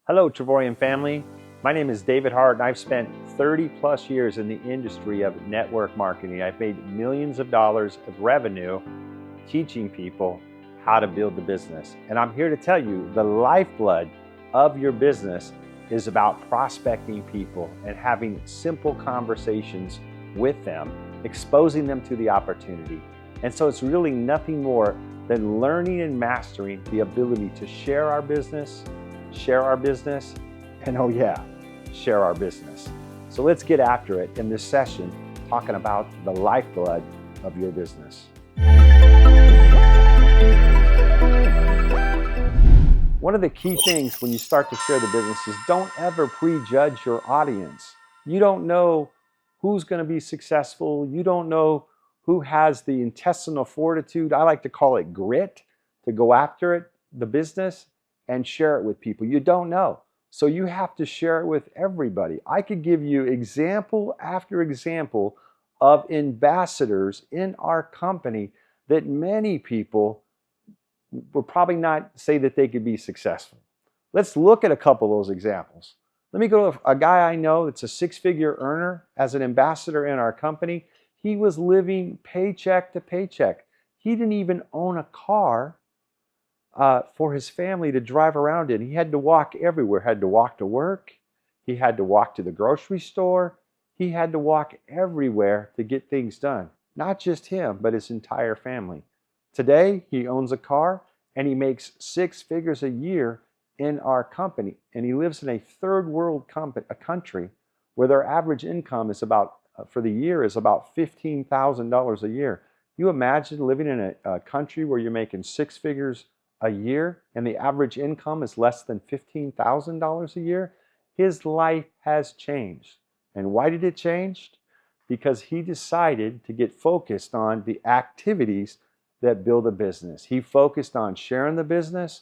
Hello, Travorium family. My name is David Hart, and I've spent 30 plus years in the industry of network marketing. I've made millions of dollars of revenue teaching people how to build the business. And I'm here to tell you the lifeblood of your business is about prospecting people and having simple conversations with them, exposing them to the opportunity. And so it's really nothing more than learning and mastering the ability to share our business, and oh yeah, share our business. So let's get after it in this session, talking about the lifeblood of your business. One of the key things when you start to share the business is don't ever prejudge your audience. You don't know who's going to be successful. You don't know who has the intestinal fortitude, I like to call it grit, to go after it, the business, and share it with people. You don't know. So you have to share it with everybody. I could give you example after example of ambassadors in our company that many people would probably not say that they could be successful. Let's look at a couple of those examples. Let me go to a guy I know that's a six-figure earner as an ambassador in our company. He was living paycheck to paycheck. He didn't even own a car for his family to drive around in. He had to walk everywhere. Had to walk to work. He had to walk to the grocery store. He had to walk everywhere to get things done. Not just him, but his entire family. Today, he owns a car and he makes six figures a year in our company. And he lives in a third world country where their average income is about, for the year, is about $15,000 a year. You imagine living in a country where you're making six figures a year and the average income is less than $15,000 a year? His life has changed. And why did it change? Because he decided to get focused on the activities that build a business. He focused on sharing the business,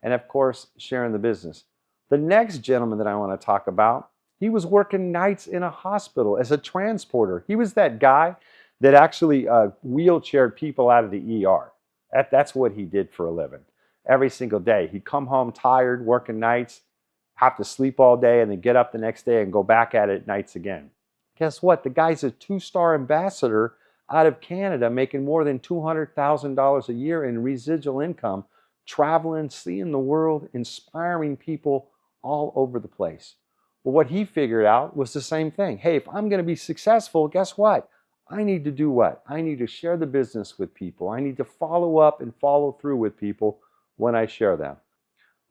and of course, sharing the business. The next gentleman that I want to talk about, he was working nights in a hospital as a transporter. He was that guy that actually wheelchaired people out of the ER. That's what he did for a living. Every single day. He'd come home tired, working nights, have to sleep all day, and then get up the next day and go back at it nights again. Guess what? The guy's a two-star ambassador out of Canada, making more than $200,000 a year in residual income, traveling, seeing the world, inspiring people all over the place. Well, what he figured out was the same thing. Hey, if I'm going to be successful, guess what? I need to do what? I need to share the business with people. I need to follow up and follow through with people when I share them.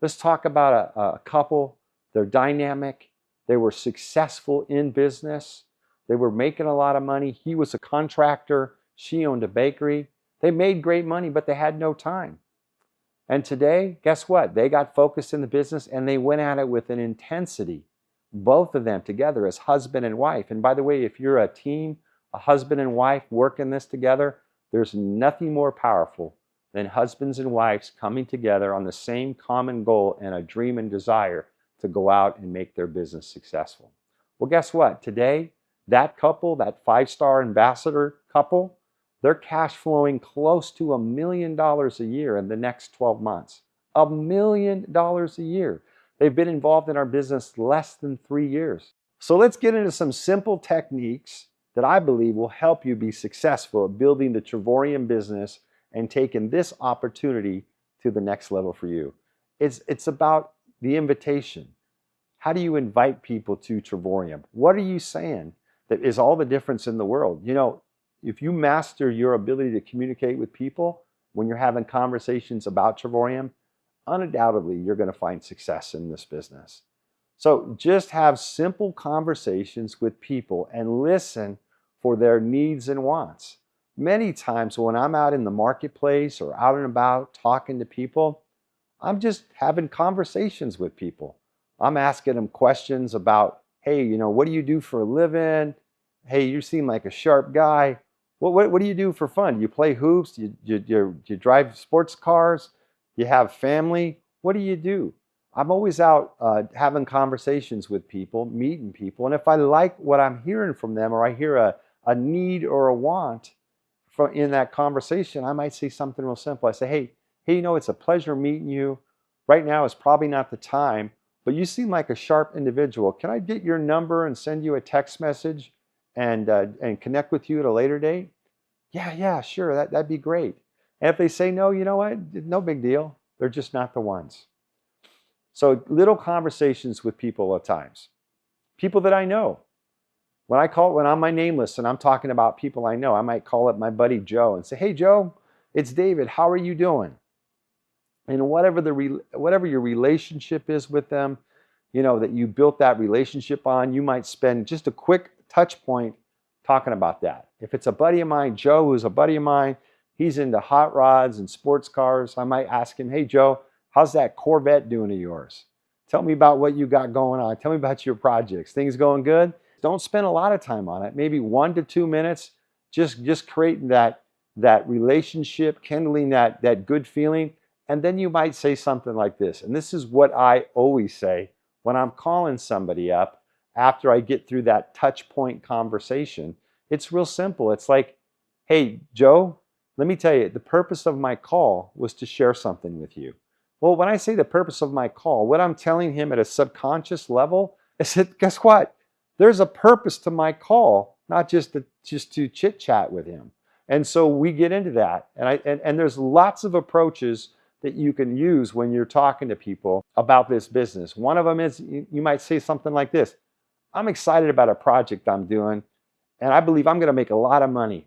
Let's talk about a couple. They're dynamic. They were successful in business. They were making a lot of money. He was a contractor. She owned a bakery. They made great money, but they had no time. And today, guess what? They got focused in the business and they went at it with an intensity. Both of them together as husband and wife. And by the way, if you're a team, a husband and wife working this together, there's nothing more powerful than husbands and wives coming together on the same common goal and a dream and desire to go out and make their business successful. Well, guess what? Today, that couple, that five-star ambassador couple, they're cash flowing close to $1 million a year in the next 12 months. $1 million a year. They've been involved in our business less than 3 years. So let's get into some simple techniques that I believe will help you be successful at building the Travorium business and taking this opportunity to the next level for you. It's about the invitation. How do you invite people to Travorium? What are you saying that is all the difference in the world? You know, if you master your ability to communicate with people when you're having conversations about Travorium, undoubtedly you're going to find success in this business. So just have simple conversations with people and listen for their needs and wants. Many times when I'm out in the marketplace or out and about talking to people, I'm just having conversations with people. I'm asking them questions about, hey, you know, what do you do for a living? Hey, you seem like a sharp guy. What do you do for fun? Do you play hoops? Do you drive sports cars? Do you have family? What do you do? I'm always out having conversations with people, meeting people, and if I like what I'm hearing from them or I hear a need or a want in that conversation, I might say something real simple. I say, hey, you know, it's a pleasure meeting you. Right now is probably not the time, but you seem like a sharp individual. Can I get your number and send you a text message and connect with you at a later date? Yeah, sure, that'd be great. And if they say no, you know what? No big deal. They're just not the ones. So little conversations with people at times. People that I know. When I'm on my name list and I'm talking about people I know, I might call up my buddy Joe and say, "Hey Joe, it's David. How are you doing?" And whatever your relationship is with them, that you built that relationship on, you might spend just a quick touch point talking about that. If it's a buddy of mine, Joe, who's a buddy of mine, he's into hot rods and sports cars, I might ask him, "Hey Joe, how's that Corvette doing of yours? Tell me about what you got going on. Tell me about your projects. Things going good?" Don't spend a lot of time on it. Maybe 1 to 2 minutes, just creating that relationship, kindling that good feeling. And then you might say something like this. And this is what I always say when I'm calling somebody up after I get through that touch point conversation. It's real simple. It's like, "Hey, Joe, let me tell you, the purpose of my call was to share something with you." Well, when I say the purpose of my call, what I'm telling him at a subconscious level is that, guess what? There's a purpose to my call, not just to chit chat with him. And so we get into that. And there's lots of approaches that you can use when you're talking to people about this business. One of them is you might say something like this: "I'm excited about a project I'm doing, and I believe I'm going to make a lot of money.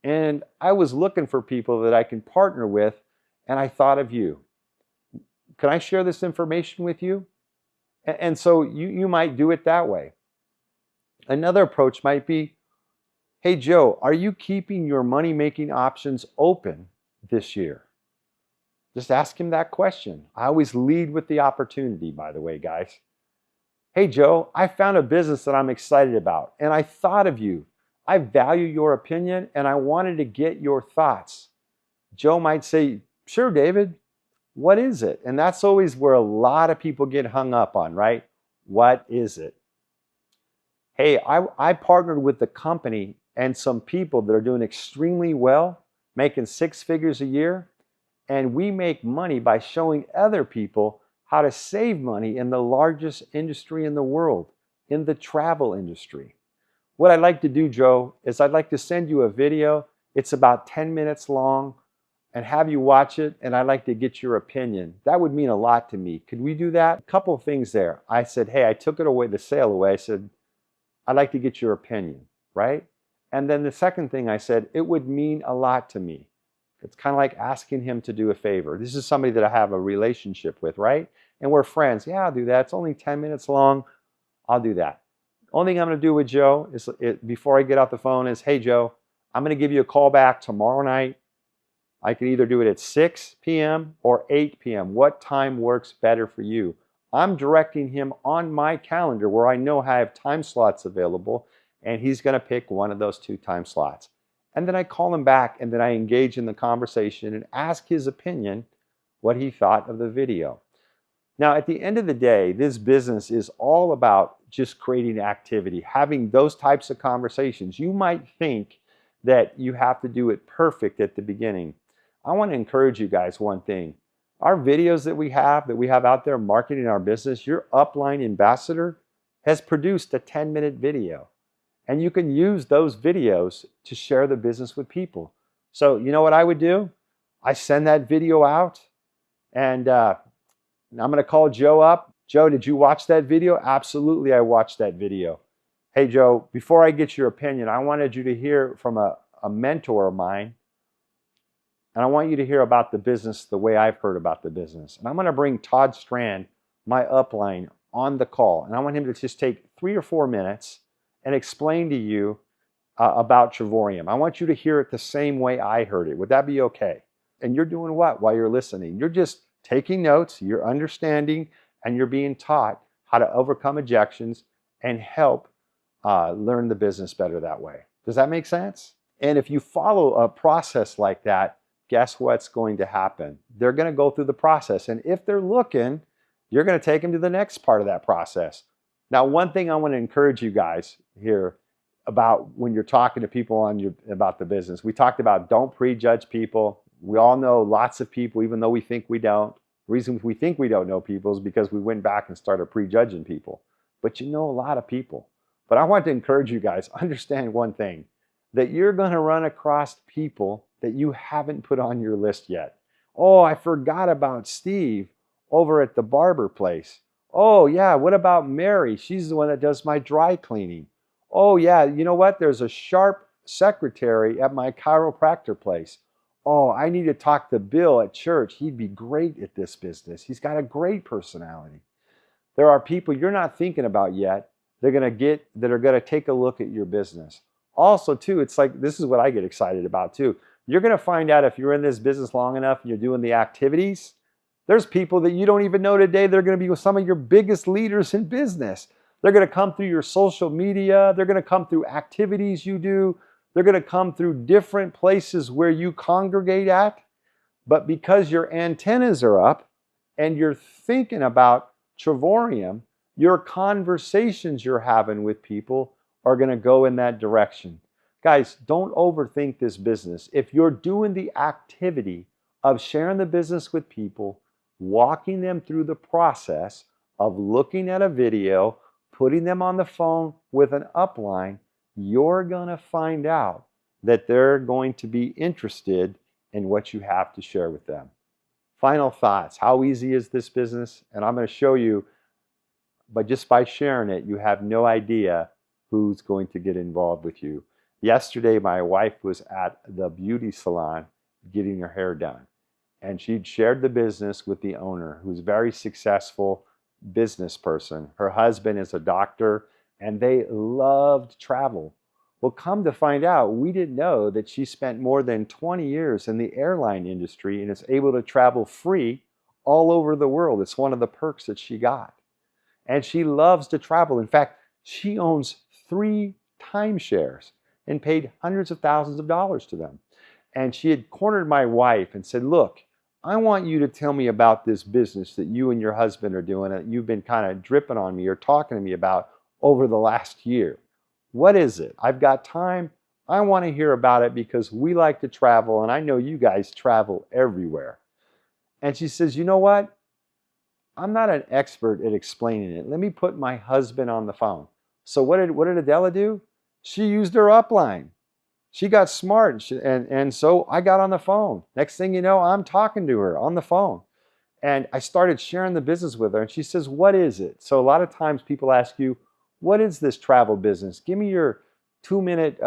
And I was looking for people that I can partner with, and I thought of you. Can I share this information with you?" And so you might do it that way. Another approach might be, "Hey Joe, are you keeping your money-making options open this year?" Just ask him that question. I always lead with the opportunity, by the way, guys. "Hey Joe, I found a business that I'm excited about, and I thought of you. I value your opinion, and I wanted to get your thoughts." Joe might say, "Sure, David, what is it?" And that's always where a lot of people get hung up on, right? What is it? "Hey, I partnered with the company and some people that are doing extremely well, making 6 figures a year, and we make money by showing other people how to save money in the largest industry in the world, in the travel industry. What I'd like to do, Joe, is I'd like to send you a video. It's about 10 minutes long, and have you watch it, and I'd like to get your opinion. That would mean a lot to me. Could we do that?" A couple of things there. I said, "Hey, I took it away, the sale away." I said, "I'd like to get your opinion," right? And then the second thing I said, "It would mean a lot to me." It's kind of like asking him to do a favor. This is somebody that I have a relationship with, right? And we're friends. "Yeah, I'll do that. It's only 10 minutes long. I'll do that." Only thing I'm going to do with Joe is, before I get off the phone, is, "Hey, Joe, I'm going to give you a call back tomorrow night. I can either do it at 6 p.m. or 8 p.m. What time works better for you?" I'm directing him on my calendar where I know I have time slots available, and he's going to pick one of those 2 time slots. And then I call him back, and then I engage in the conversation and ask his opinion, what he thought of the video. Now, at the end of the day, this business is all about just creating activity, having those types of conversations. You might think that you have to do it perfect at the beginning. I want to encourage you guys one thing. Our videos that we have out there marketing our business, your upline ambassador has produced a 10-minute video. And you can use those videos to share the business with people. So you know what I would do? I send that video out, and I'm going to call Joe up. "Joe, did you watch that video?" "Absolutely, I watched that video." "Hey Joe, before I get your opinion, I wanted you to hear from a mentor of mine, and I want you to hear about the business the way I've heard about the business. And I'm going to bring Todd Strand, my upline, on the call. And I want him to just take 3 or 4 minutes and explain to you about Travorium. I want you to hear it the same way I heard it. Would that be okay?" And you're doing what while you're listening? You're just taking notes, you're understanding, and you're being taught how to overcome objections and help learn the business better that way. Does that make sense? And if you follow a process like that, guess what's going to happen? They're going to go through the process. And if they're looking, you're going to take them to the next part of that process. Now, one thing I want to encourage you guys here about when you're talking to people about the business, we talked about don't prejudge people. We all know lots of people, even though we think we don't. The reason we think we don't know people is because we went back and started prejudging people. But you know a lot of people. But I want to encourage you guys, understand one thing, that you're going to run across people that you haven't put on your list yet. Oh, I forgot about Steve over at the barber place. Oh, yeah, what about Mary? She's the one that does my dry cleaning. Oh, yeah, you know what? There's a sharp secretary at my chiropractor place. Oh, I need to talk to Bill at church. He'd be great at this business. He's got a great personality. There are people you're not thinking about yet that are going to take a look at your business. Also, too, it's like, this is what I get excited about too. You're going to find out if you're in this business long enough and you're doing the activities, there's people that you don't even know today that are going to be some of your biggest leaders in business. They're going to come through your social media. They're going to come through activities you do. They're going to come through different places where you congregate at. But because your antennas are up and you're thinking about Travorium, your conversations you're having with people are going to go in that direction. Guys, don't overthink this business. If you're doing the activity of sharing the business with people, walking them through the process of looking at a video, putting them on the phone with an upline, you're going to find out that they're going to be interested in what you have to share with them. Final thoughts. How easy is this business? And I'm going to show you, but just by sharing it, you have no idea who's going to get involved with you. Yesterday, my wife was at the beauty salon getting her hair done, and she'd shared the business with the owner, who's a very successful business person. Her husband is a doctor, and they loved travel. Well, come to find out, we didn't know that she spent more than 20 years in the airline industry and is able to travel free all over the world. It's one of the perks that she got. And she loves to travel. In fact, she owns 3 timeshares and paid hundreds of thousands of dollars to them. And she had cornered my wife and said, look, I want you to tell me about this business that you and your husband are doing that you've been kind of dripping on me or talking to me about over the last year. What is it? I've got time. I want to hear about it because we like to travel, and I know you guys travel everywhere. And she says, you know what? I'm not an expert at explaining it. Let me put my husband on the phone. So what did Adela do? She used her upline. She got smart, and so I got on the phone. Next thing you know, I'm talking to her on the phone. And I started sharing the business with her, and she says, what is it? So a lot of times people ask you, what is this travel business? Give me your 2-minute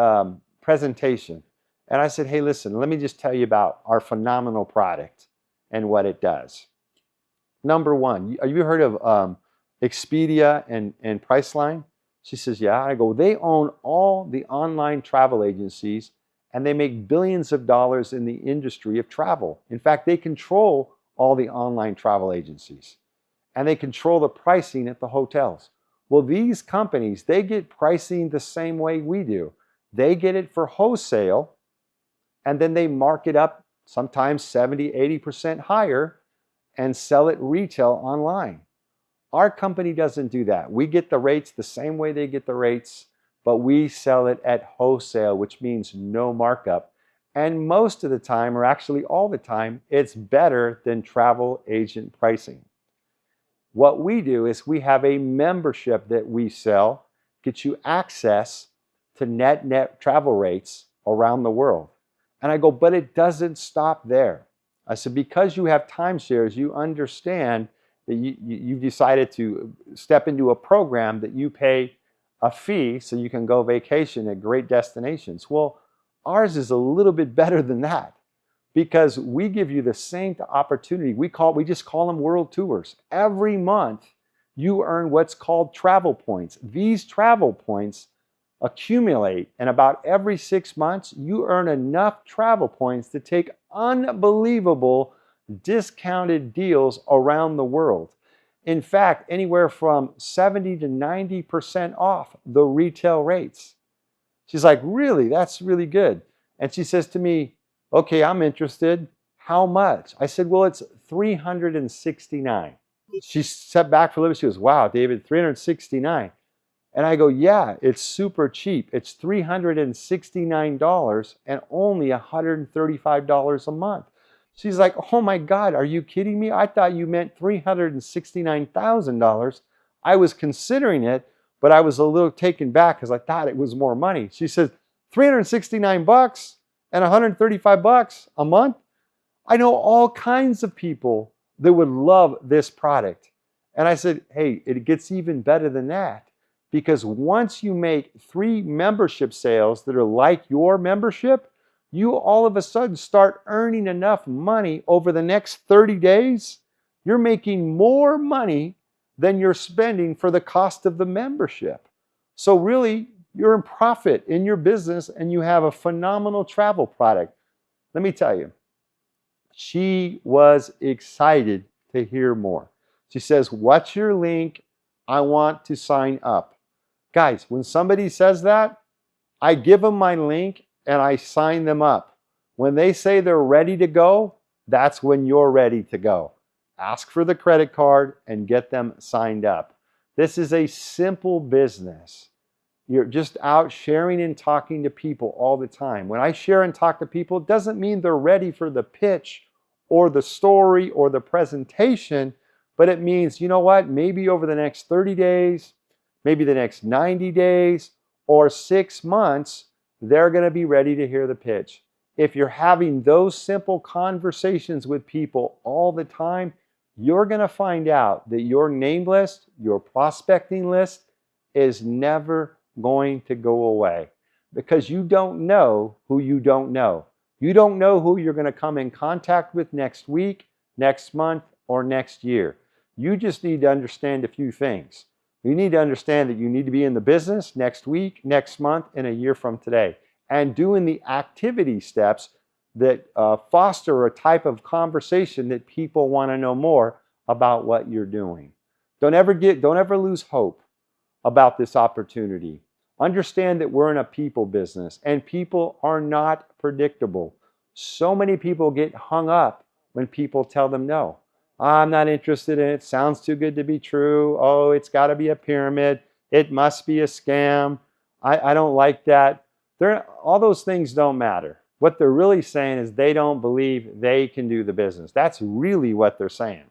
presentation. And I said, hey, listen, let me just tell you about our phenomenal product and what it does. Number one, have you heard of Expedia and Priceline? She says, yeah. I go, they own all the online travel agencies, and they make billions of dollars in the industry of travel. In fact, they control all the online travel agencies, and they control the pricing at the hotels. Well, these companies, they get pricing the same way we do. They get it for wholesale, and then they mark it up sometimes 70, 80% higher and sell it retail online. Our company doesn't do that. We get the rates the same way they get the rates, but we sell it at wholesale, which means no markup. And most of the time, or actually all the time, it's better than travel agent pricing. What we do is we have a membership that we sell, gets you access to net travel rates around the world. And I go, but it doesn't stop there. I said, because you have timeshares, you understand that you've decided to step into a program that you pay a fee so you can go vacation at great destinations. Well, ours is a little bit better than that, because we give you the same opportunity. We just call them world tours. Every month, you earn what's called travel points. These travel points accumulate, and about every 6 months, you earn enough travel points to take unbelievable discounted deals around the world. In fact, anywhere from 70 to 90% off the retail rates. She's like, really? That's really good. And she says to me, okay, I'm interested. How much? I said, well, it's $369. She sat back for a little bit. She goes, wow, David, $369. And I go, yeah, it's super cheap. It's $369 and only $135 a month. She's like, oh my God, are you kidding me? I thought you meant $369,000. I was considering it, but I was a little taken back because I thought it was more money. She says, 369 bucks and 135 bucks a month? I know all kinds of people that would love this product. And I said, hey, it gets even better than that. Because once you make 3 membership sales that are like your membership, you all of a sudden start earning enough money over the next 30 days. You're making more money than you're spending for the cost of the membership. So really, you're in profit in your business and you have a phenomenal travel product. Let me tell you, she was excited to hear more. She says, what's your link? I want to sign up. Guys, when somebody says that, I give them my link and I sign them up. When they say they're ready to go, that's when you're ready to go. Ask for the credit card and get them signed up. This is a simple business. You're just out sharing and talking to people all the time. When I share and talk to people, it doesn't mean they're ready for the pitch or the story or the presentation, but it means, you know what, maybe over the next 30 days, maybe the next 90 days, or 6 months, they're going to be ready to hear the pitch. If you're having those simple conversations with people all the time, you're going to find out that your name list, your prospecting list, is never going to go away because you don't know who you don't know. You don't know who you're going to come in contact with next week, next month, or next year. You just need to understand a few things. You need to understand that you need to be in the business next week, next month, and a year from today, and doing the activity steps that foster a type of conversation that people want to know more about what you're doing. Don't ever lose hope about this opportunity. Understand that we're in a people business and people are not predictable. So many people get hung up when people tell them no. I'm not interested in it. Sounds too good to be true. Oh, it's got to be a pyramid. It must be a scam. I don't like that. All those things don't matter. What they're really saying is they don't believe they can do the business. That's really what they're saying.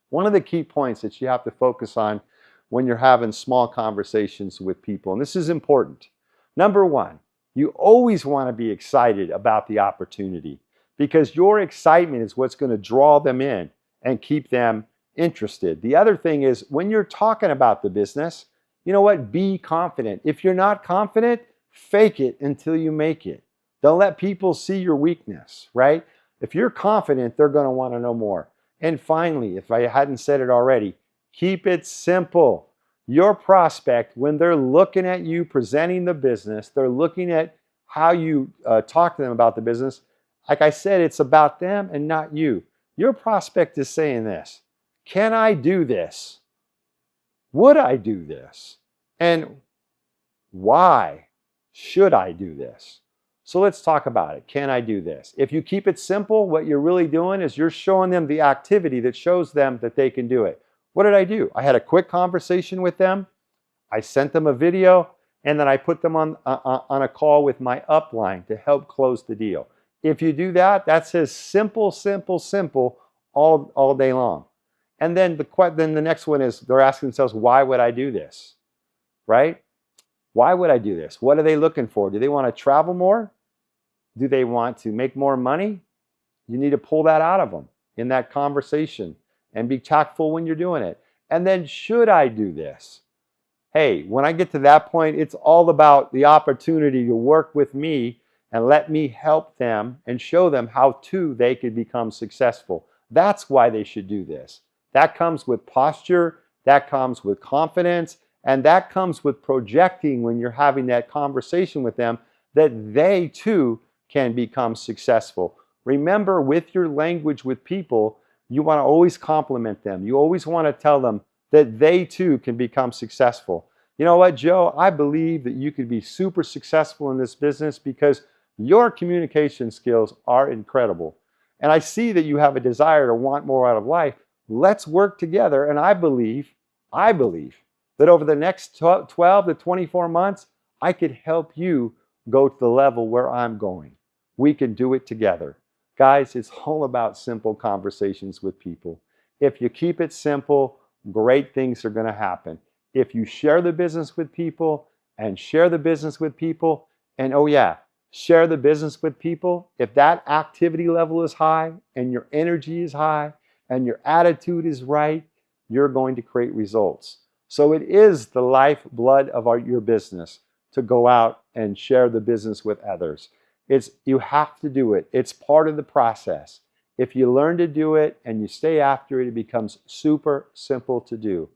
One of the key points that you have to focus on when you're having small conversations with people, and this is important. Number one, you always want to be excited about the opportunity because your excitement is what's going to draw them in and keep them interested. The other thing is when you're talking about the business, you know what? Be confident. If you're not confident, fake it until you make it. Don't let people see your weakness, right? If you're confident, they're going to want to know more. And finally, if I hadn't said it already, keep it simple. Your prospect, when they're looking at you presenting the business, they're looking at how you talk to them about the business. Like I said, it's about them and not you. Your prospect is saying this: can I do this? Would I do this? And why should I do this? So let's talk about it. Can I do this? If you keep it simple, what you're really doing is you're showing them the activity that shows them that they can do it. What did I do? I had a quick conversation with them. I sent them a video, and then I put them on a call with my upline to help close the deal. If you do that, that says simple, simple, simple all day long. And then the next one is they're asking themselves, why would I do this? Right? Why would I do this? What are they looking for? Do they want to travel more? Do they want to make more money? You need to pull that out of them in that conversation and be tactful when you're doing it. And then, should I do this? Hey, when I get to that point, it's all about the opportunity to work with me and let me help them and show them how they could become successful. That's why they should do this. That comes with posture, that comes with confidence, and that comes with projecting when you're having that conversation with them that they too can become successful. Remember, with your language with people, you want to always compliment them. You always want to tell them that they too can become successful. You know what, Joe? I believe that you could be super successful in this business because your communication skills are incredible. And I see that you have a desire to want more out of life. Let's work together. And I believe that over the next 12 to 24 months, I could help you go to the level where I'm going. We can do it together. Guys, it's all about simple conversations with people. If you keep it simple, great things are going to happen. If you share the business with people and share the business with people, and oh yeah, share the business with people, if that activity level is high and your energy is high and your attitude is right, you're going to create results. So it is the lifeblood of your business to go out and share the business with others. You have to do it. It's part of the process. If you learn to do it and you stay after it, it becomes super simple to do.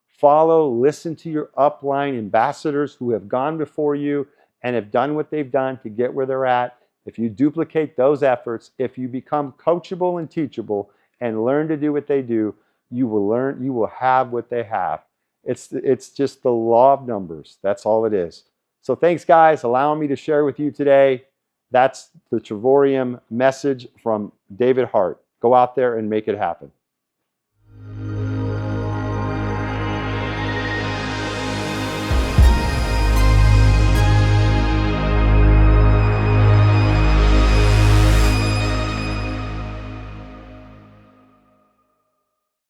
Follow, listen to your upline ambassadors who have gone before you and have done what they've done to get where they're at. If you duplicate those efforts, if you become coachable and teachable and learn to do what they do, you will have what they have. It's just the law of numbers. That's all it is. So thanks, guys, allowing me to share with you today. That's the Travorium message from David Hart. Go out there and make it happen.